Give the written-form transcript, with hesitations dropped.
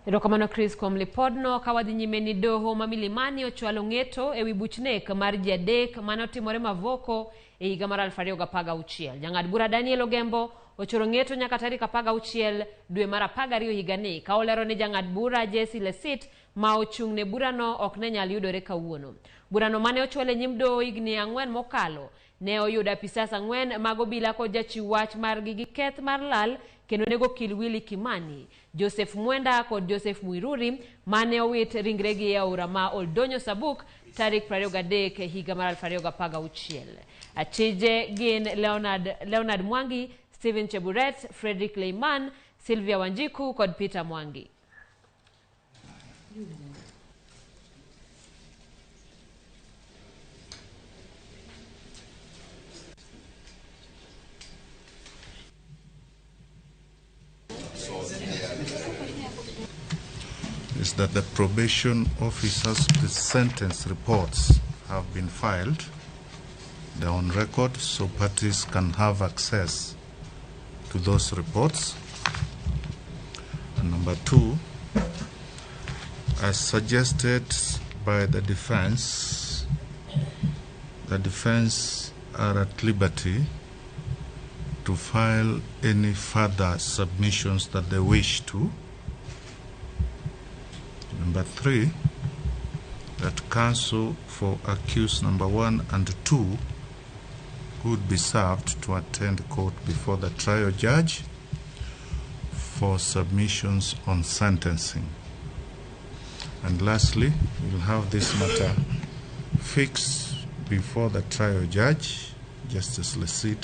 Erokamano Chris kuom lipodno kawadhi nyime ni doho ma Milimani ochwalo ng'eto ewi buch nek mar ji adek mane otimore Mavoko e higa mar 2016. Jang'ad bura Daniel Ogembo ochoro ng'eto nyaka tarik 16 dwe mar 12 higani ka olero ni jang'ad bura Jesse Lesit ma ochung' ne burano ok ne nyal yudore kawuono. Burano mane ochwal e nyim doho higni 4 mokalo ne oyudo apisas 4 mag obila kod jachiw wach margi gi keth mar lal kendo nego kil Willy Kimani, Joseph Mwenda kod Joseph Mwiruri mane owit ringregi e aora ma Oldonyo Sabuk tarik 23 higa mar 2016. Achije gin Leonard Mwangi, Stephen Cheburet, Frederick Leiman, Sylvia Wanjiku kod Peter Mwangi. Is that the probation officer's sentence reports have been filed. They're on record, so parties can have access to those reports. And number 2, as suggested by the defense are at liberty to file any further submissions that they wish to. Number 3, that counsel for accused number 1 and 2 would be served to attend court before the trial judge for submissions on sentencing. And lastly, we'll have this matter fixed before the trial judge, Justice Lesit,